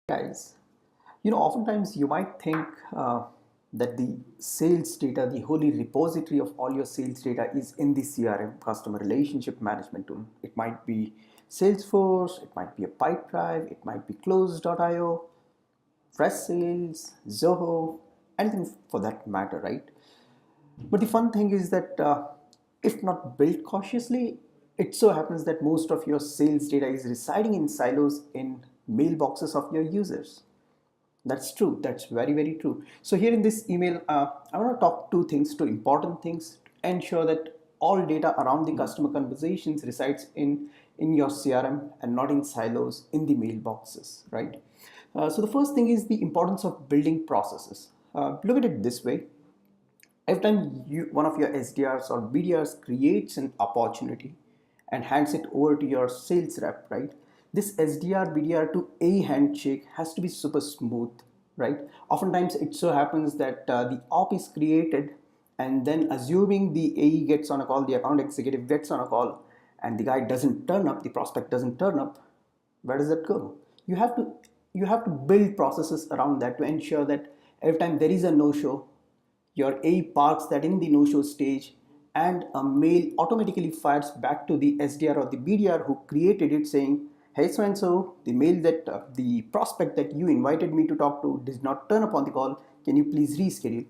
Guys, oftentimes you might think that the sales data, the holy repository of all your sales data is in the CRM, customer relationship management tool. It might be Salesforce, it might be a Pipedrive, it might be Close.io, Fresh Sales, Zoho, anything for that matter, right? But the fun thing is that if not built cautiously, it so happens that most of your sales data is residing in silos in mailboxes of your users. That's true. That's very, very true. So here in this email, I want to talk two important things to ensure that all data around the customer conversations resides in your CRM and not in silos in the mailboxes, right? So the first thing is the importance of building processes. Look at it this way. Every time one of your SDRs or BDRs creates an opportunity and hands it over to your sales rep, right? This SDR BDR to A handshake has to be super smooth, right? Oftentimes it so happens that the op is created, and then assuming the AE gets on a call, the account executive gets on a call, and the guy doesn't turn up, the prospect doesn't turn up, where does that go? You have to build processes around that to ensure that every time there is a no-show, your A parks that in the no-show stage, and a mail automatically fires back to the SDR or the BDR who created it saying, hey so and so, the mail that the prospect that you invited me to talk to did not turn up on the call, can you please reschedule?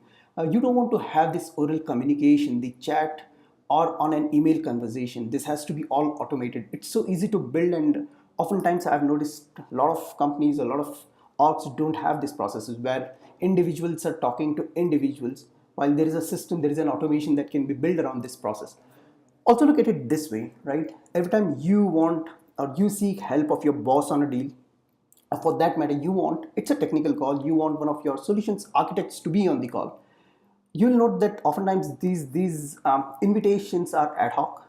You don't want to have this oral communication, the chat or on an email conversation. This has to be all automated. It's so easy to build, and oftentimes I've noticed a lot of companies, a lot of orgs don't have these processes where individuals are talking to individuals, while there is a system, there is an automation that can be built around this process. Also look at it this way, right? Every time you want or you seek help of your boss on a deal, or for that matter you want, it's a technical call, you want one of your solutions architects to be on the call, you'll note that oftentimes these invitations are ad hoc,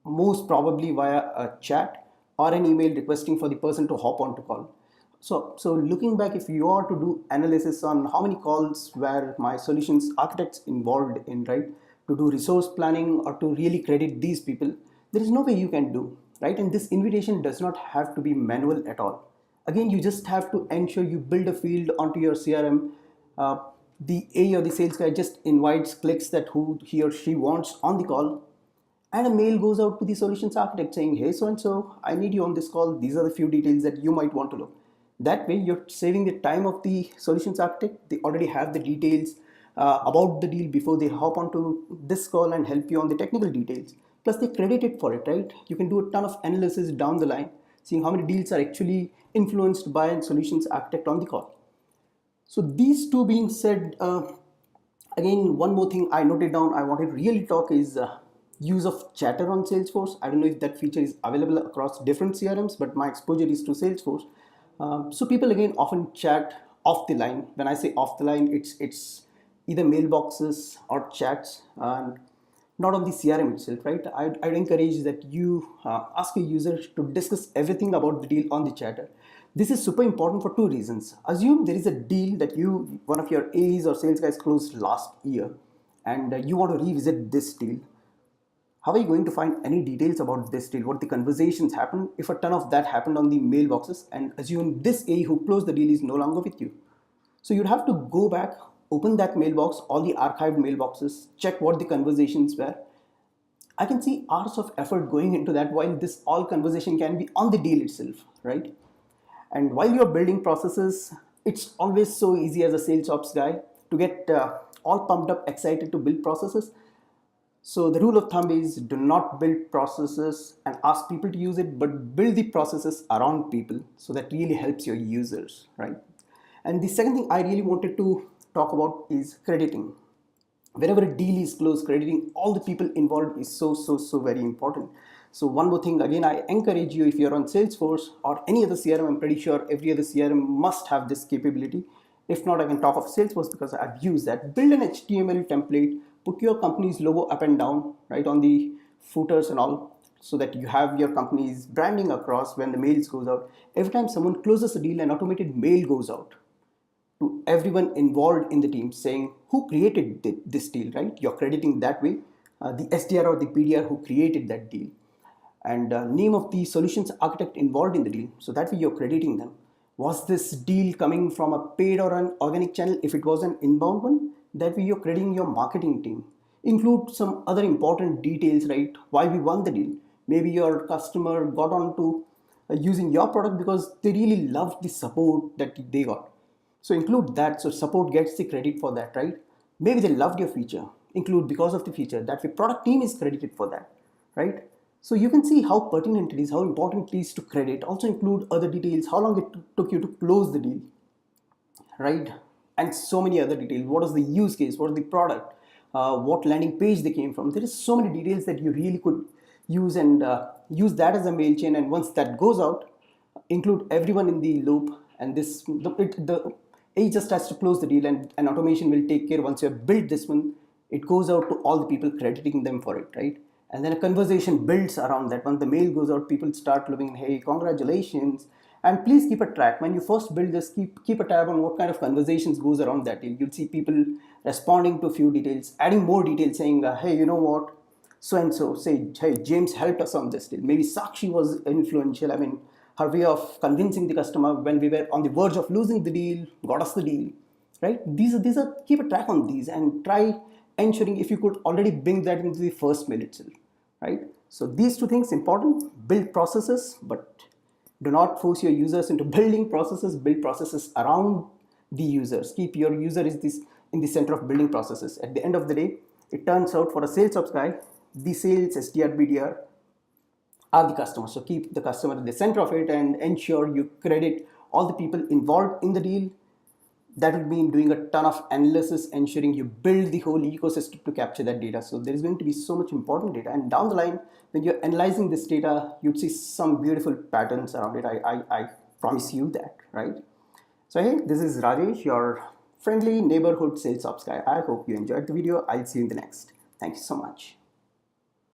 most probably via a chat or an email requesting for the person to hop on to call. So looking back, if you are to do analysis on how many calls were my solutions architects involved in, right, to do resource planning or to really credit these people, there is no way you can do, right? And this invitation does not have to be manual at all. Again, you just have to ensure you build a field onto your CRM. uh, the A or the sales guy just invites, clicks that who he or she wants on the call, and a mail goes out to the solutions architect saying, hey so and so, I need you on this call, these are the few details that you might want to know. That way you're saving the time of the solutions architect. They already have the details about the deal before they hop onto this call and help you on the technical details. Plus they credit it for it, right? You can do a ton of analysis down the line, seeing how many deals are actually influenced by a solutions architect on the call. So these two being said, again, one more thing I noted down I wanted to really talk is use of chatter on Salesforce. I don't know if that feature is available across different CRMs, but my exposure is to Salesforce. So people again often chat off the line. When I say off the line, it's either mailboxes or chats, and not on the CRM itself, right? I'd encourage that you ask your users to discuss everything about the deal on the chatter. This is super important for two reasons. Assume there is a deal that one of your A's or sales guys closed last year, and you want to revisit this deal. How are you going to find any details about this deal? What the conversations happened if a ton of that happened on the mailboxes, and assume this A who closed the deal is no longer with you? So you'd have to go back, open that mailbox, all the archived mailboxes, check what the conversations were. I can see hours of effort going into that, while this all conversation can be on the deal itself, right? And while you're building processes, it's always so easy as a sales ops guy to get all pumped up, excited to build processes. So the rule of thumb is do not build processes and ask people to use it, but build the processes around people, so that really helps your users, right? And the second thing I really wanted to talk about is crediting. Wherever a deal is closed, crediting all the people involved is so very important. So one more thing, again, I encourage you, if you're on Salesforce or any other CRM, I'm pretty sure every other CRM must have this capability. If not, I can talk of Salesforce because I've used that. Build an HTML template, put your company's logo up and down, right, on the footers and all, so that you have your company's branding across when the mails goes out. Every time someone closes a deal, an automated mail goes out to everyone involved in the team saying who created this deal, right? You're crediting that way the SDR or the PDR who created that deal, and name of the solutions architect involved in the deal. So that way you're crediting them. Was this deal coming from a paid or an organic channel? If it was an inbound one, that way you're crediting your marketing team. Include some other important details, right? Why we won the deal. Maybe your customer got on to using your product because they really loved the support that they got. So include that, so support gets the credit for that, right? Maybe they loved your feature. Include because of the feature. That way product team is credited for that, right? So you can see how pertinent it is, how important it is to credit. Also include other details, how long it took you to close the deal, right? And so many other details. What is the use case? What is the product? What landing page they came from? There is so many details that you really could use, and use that as a mail chain. And once that goes out, include everyone in the loop. And this the A just has to close the deal, and an automation will take care. Once you have built this one, it goes out to all the people, crediting them for it, right? And then a conversation builds around that. Once the mail goes out, people start looking, hey, congratulations. And please keep a track. When you first build this, keep a tab on what kind of conversations goes around that deal. You'll see people responding to a few details, adding more details, saying, hey, you know what, so and so, say, hey, James helped us on this deal. Maybe Sakshi was influential. I mean, her way of convincing the customer when we were on the verge of losing the deal got us the deal, right? These are keep a track on these and try ensuring if you could already bring that into the first mail itself, right? So these two things important. Build processes, but do not force your users into building processes. Build processes around the users. Keep your user is this in the center of building processes. At the end of the day, it turns out for a sales ops guy, the sales SDR BDR are the customers. So keep the customer at the center of it and ensure you credit all the people involved in the deal. That would mean doing a ton of analysis, ensuring you build the whole ecosystem to capture that data. So there is going to be so much important data. And down the line, when you're analyzing this data, you'd see some beautiful patterns around it. I promise you that, right? So hey, this is Rajesh, your friendly neighborhood sales ops guy. I hope you enjoyed the video. I'll see you in the next. Thank you so much.